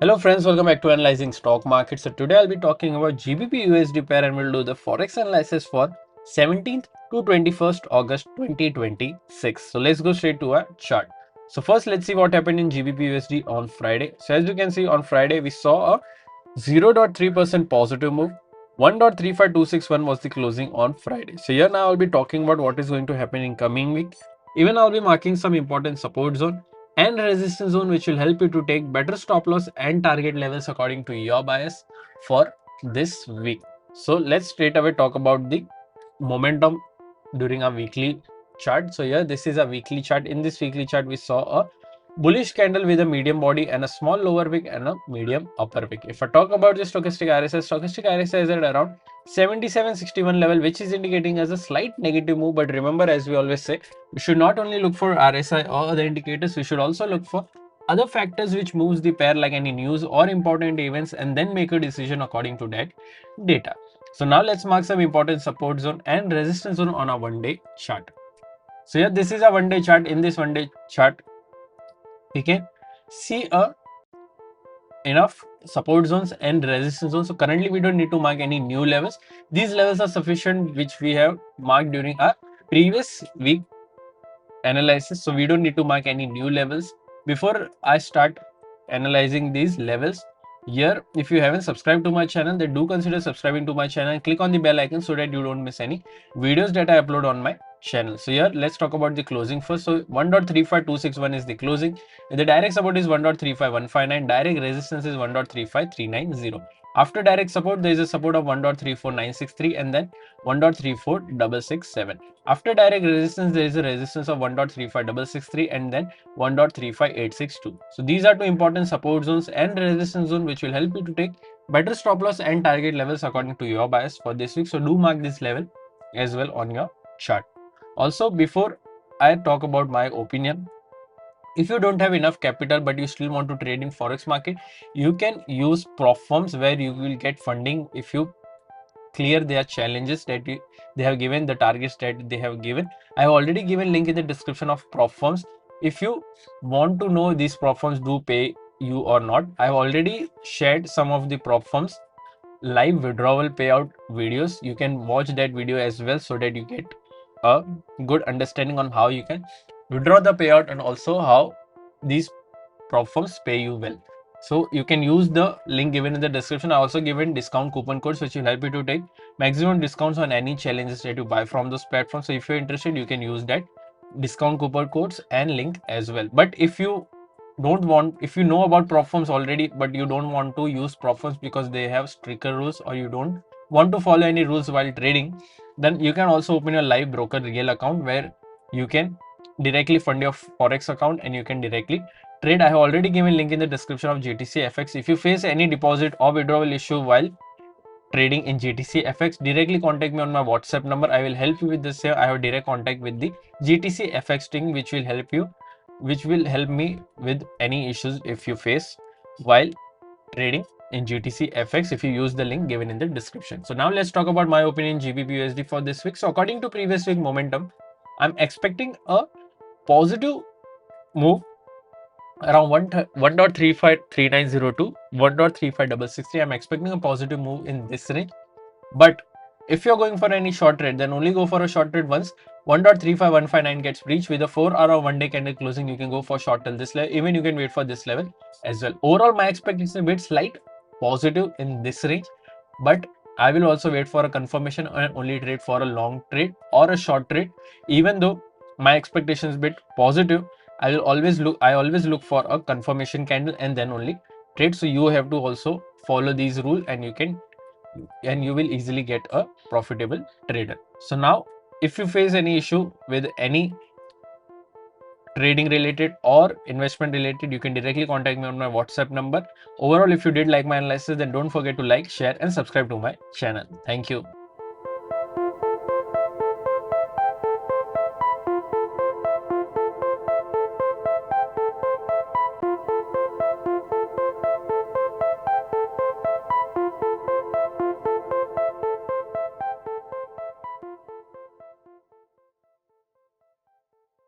Hello friends, welcome back to Analyzing Stock Market. So today I'll be talking about GBP USD pair and we'll do the Forex analysis for 17th to 21st August 2026. So let's go straight to our chart. So first let's see what happened in GBP USD on Friday. So as you can see on Friday we saw a 0.3% positive move. 1.35261 was the closing on Friday. So here now I'll be talking about what is going to happen in coming week. Even I'll be marking some important support zone and resistance zone which will help you to take better stop loss and target levels according to your bias for this week. So let's straight away talk about the momentum during a weekly chart. So here this is a weekly chart. In this weekly chart we saw a bullish candle with a medium body and a small lower wick and a medium upper wick. If I talk about the stochastic RSI is at around 7761 level, which is indicating as a slight negative move. But remember, as we always say, we should not only look for RSI or other indicators, we should also look for other factors which moves the pair, like any news or important events, and then make a decision according to that data. So now let's mark some important support zone and resistance zone on a 1-day chart. So here this is a 1-day chart. In this 1-day chart we can see enough support zones and resistance zones. So currently we don't need to mark any new levels. These levels are sufficient which we have marked during our previous week analysis. So we don't need to mark any new levels. Before I start analyzing these levels, here if you haven't subscribed to my channel, then do consider subscribing to my channel and click on the bell icon so that you don't miss any videos that I upload on my channel. So here let's talk about the closing first. So 1.35261 is the closing. The direct support is 1.35159, direct resistance is 1.35390. After direct support, there is a support of 1.34963 and then 1.34667. After direct resistance, there is a resistance of 1.35663 and then 1.35862. So these are two important support zones and resistance zone which will help you to take better stop loss and target levels according to your bias for this week. So do mark this level as well on your chart. Also, before I talk about my opinion, if you don't have enough capital but you still want to trade in forex market, you can use prop firms where you will get funding if you clear their challenges that they have given, the targets that they have given. I have already given link in the description of prop firms. If you want to know these prop firms do pay you or not, I have already shared some of the prop firms live withdrawal payout videos. You can watch that video as well so that you get a good understanding on how you can withdraw the payout and also how these prop firms pay you well. So you can use the link given in the description. I also given discount coupon codes which will help you to take maximum discounts on any challenges that you buy from those platforms. So if you're interested, you can use that discount coupon codes and link as well. But if you if you know about prop firms already but you don't want to use prop firms because they have stricter rules or you don't want to follow any rules while trading, then you can also open a live broker real account where you can directly fund your forex account and you can directly trade. I have already given link in the description of GTC FX. If you face any deposit or withdrawal issue while trading in GTC FX, directly contact me on my WhatsApp number. I will help you with this here. I have direct contact with the GTC FX team which will help me with any issues if you face while trading in GTC FX if you use the link given in the description. So now let's talk about my opinion GBP USD for this week. So according to previous week momentum, I'm expecting a positive move around 1.353902 1.35663. I'm expecting a positive move in this range. But if you're going for any short trade, then only go for a short trade once 1.35159 gets breached with a 4-hour or 1-day candle closing. You can go for short till this level. Even you can wait for this level as well. Overall, my expectation is a bit slight positive in this range, but I will also wait for a confirmation and only trade for a long trade or a short trade. Even though my expectation is a bit positive, I always look for a confirmation candle and then only trade. So you have to also follow these rules and you will easily get a profitable trader. So now if you face any issue with any trading related or investment related, you can directly contact me on my WhatsApp number. Overall, if you did like my analysis, then don't forget to like, share and subscribe to my channel. Thank you.